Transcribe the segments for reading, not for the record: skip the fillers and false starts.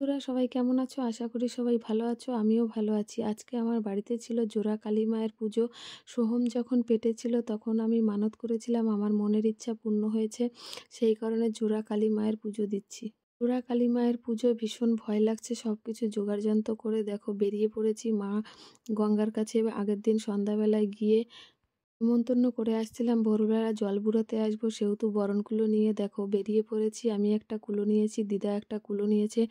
তোরা সবাই কেমন আছো? আশা করি সবাই ভালো আছো। আমিও ভালো আছি। আজকে আমার বাড়িতে ছিল জোড়া কালী মায়ের পুজো। সোহম যখন পেটে ছিল তখন আমি মানত করেছিলাম, আমার মনের ইচ্ছা পূর্ণ হয়েছে। সেই কারণে জোড়া কালী মায়ের পুজো দিচ্ছি। জোড়া কালী মায়ের পুজোয় ভীষণ ভয় লাগছে। সব কিছু জোগাড়যন্ত্র করে দেখো বেরিয়ে পড়েছি মা গঙ্গার কাছে। আগের দিন সন্ধ্যাবেলায় গিয়ে নিমন্ত্রণ করে আসছিলাম ভোরবেলা জল বুড়াতে আসবো, সেহেতু বরণকুলো নিয়ে দেখো বেরিয়ে পড়েছি। আমি একটা কুলো নিয়েছি, দিদা একটা কুলো নিয়েছে,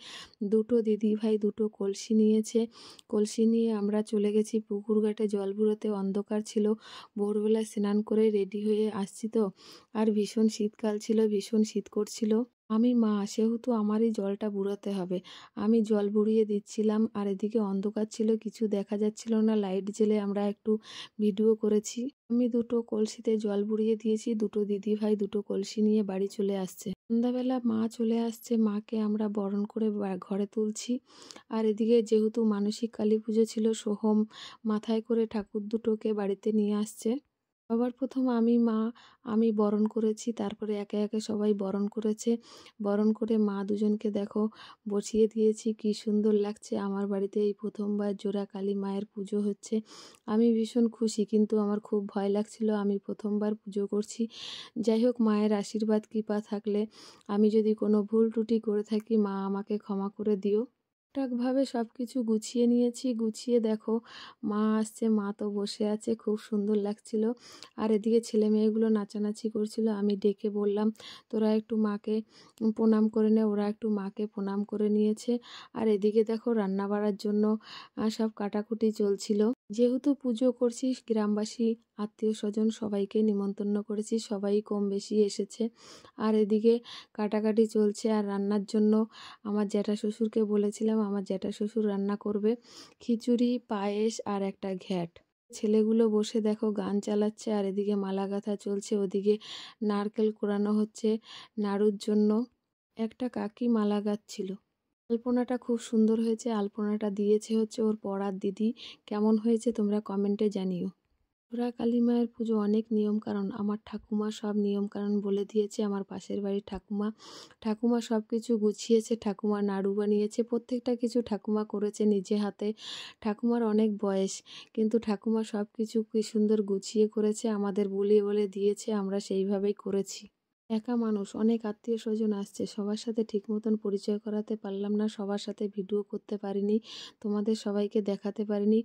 দুটো দিদি ভাই দুটো কলসি নিয়েছে। কলসি নিয়ে আমরা চলে গেছি পুকুর ঘাটে জল বুড়াতে। অন্ধকার ছিল, ভোরবেলা স্নান করে রেডি হয়ে আসছি তো, আর ভীষণ শীতকাল ছিল, ভীষণ শীত করছিল। আমি মা, সেহেতু আমারই জলটা বুড়াতে হবে। আমি জল বুড়িয়ে দিচ্ছিলাম, আর এদিকে অন্ধকার ছিল, কিছু দেখা যাচ্ছিল না। লাইট জ্বেলে আমরা একটু ভিডিও করেছি। আমি দুটো কলসিতে জল বুড়িয়ে দিয়েছি। দুটো দিদি ভাই দুটো কলসি নিয়ে বাড়ি চলে আসছে। সন্ধ্যাবেলা মা চলে আসছে, মাকে আমরা বরণ করে ঘরে তুলছি। আর এদিকে যেহেতু মানসিক কালী পুজো ছিল, সোহম মাথায় করে ঠাকুর দুটোকে বাড়িতে নিয়ে আসছে। সবার প্রথম আমি বরণ করেছি, তারপরে একে একে সবাই বরণ করেছে। বরণ করে মা দুজনকে দেখো বসিয়ে দিয়েছি। কি সুন্দর লাগছে। আমার বাড়িতে এই প্রথমবার জোড়া কালী মায়ের পুজো হচ্ছে। আমি ভীষণ খুশি, কিন্তু আমার খুব ভয় লাগছিল। আমি প্রথমবার পুজো করছি। যাই হোক, মায়ের আশীর্বাদ কৃপা থাকলে আমি যদি কোনো ভুল ত্রুটি করে থাকি, মা আমাকে ক্ষমা করে দিও। ঠিকঠাকভাবে সব কিছু গুছিয়ে নিয়েছি। গুছিয়ে দেখো মা আসছে, মা তো বসে আছে, খুব সুন্দর লাগছিল। আর এদিকে ছেলে মেয়েগুলো নাচানাচি করছিল। আমি ডেকে বললাম, তোরা একটু মাকে প্রণাম করে নে। ওরা একটু মাকে প্রণাম করে নিয়েছে। আর এদিকে দেখো রান্না বাড়ার জন্য সব কাটাকুটি চলছিল। যেহেতু পুজো করছি, গ্রামবাসী আত্মীয় স্বজন সবাইকে নিমন্ত্রণ করেছি, সবাই কম বেশি এসেছে। আর এদিকে কাটাকাটি চলছে। আর রান্নার জন্য আমার জ্যাঠা শ্বশুরকে বলেছিলাম, আমার জ্যাঠা শ্বশুর রান্না করবে খিচুড়ি, পায়েস আর একটা ঘ্যাট। ছেলেগুলো বসে দেখো গান চালাচ্ছে, আর এদিকে মালা গাঁথা চলছে, ওদিকে নারকেল কোরানো হচ্ছে নাড়ুর জন্য। একটা কাকি মালা গাঁথছিল। আলপনাটা খুব সুন্দর হয়েছে। আলপনাটা দিয়েছে হচ্ছে ওর পড়ার দিদি। কেমন হয়েছে তোমরা কমেন্টে জানিও। জোড়া কালী মায়ের পুজো অনেক নিয়ম কারণ, আমার ঠাকুমা সব নিয়ম কারণ বলে দিয়েছে। আমার পাশের বাড়ির ঠাকুমা সব কিছু গুছিয়েছে। ঠাকুমা নাড়ু বানিয়েছে, প্রত্যেকটা কিছু ঠাকুমা করেছে নিজে হাতে। ঠাকুমার অনেক বয়স, কিন্তু ঠাকুমা সব কিছু কি সুন্দর গুছিয়ে করেছে, আমাদের বলিয়ে বলে দিয়েছে, আমরা সেইভাবেই করেছি। একা মানুষ, অনেক আত্মীয় স্বজন আসছে, সবার সাথে ঠিক মতন পরিচয় করাতে পারলাম না, সবার সাথে ভিডিও করতে পারিনি, তোমাদের সবাইকে দেখাতে পারিনি।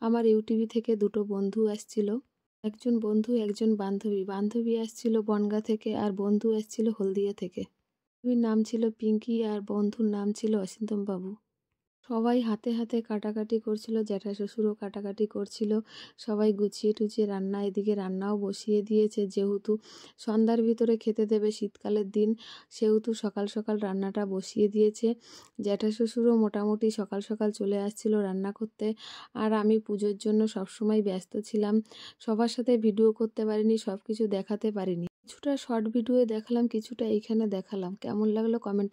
আমার ইউটিউবে থেকে দুটো বন্ধু আসছিল, একজন বন্ধু একজন বান্ধবী। বান্ধবী আসছিল বনগাঁ থেকে, আর বন্ধু আসছিল হলদিয়া থেকে। বান্ধবীর নাম ছিল পিঙ্কি, আর বন্ধুর নাম ছিল অসিন্তম বাবু। সবাই হাতে হাতে কাটাকাটি করছিল, জ্যাঠা শ্বশুরও কাটাকাটি করছিল। সবাই গুছিয়ে টুছিয়ে রান্না, এদিকে রান্নাও বসিয়ে দিয়েছে। যেহেতু সন্ধ্যার ভিতরে খেতে দেবে, শীতকালের দিন, সেহেতু সকাল সকাল রান্নাটা বসিয়ে দিয়েছে। জ্যাঠা শ্বশুরও মোটামুটি সকাল সকাল চলে আসছিল রান্না করতে। আর আমি পুজোর জন্য সবসময় ব্যস্ত ছিলাম, সবার সাথে ভিডিও করতে পারিনি, সব কিছু দেখাতে পারিনি। কিছুটা শর্ট ভিডিও দেখালাম, কিছুটা এইখানে দেখালাম। কেমন লাগলো কমেন্ট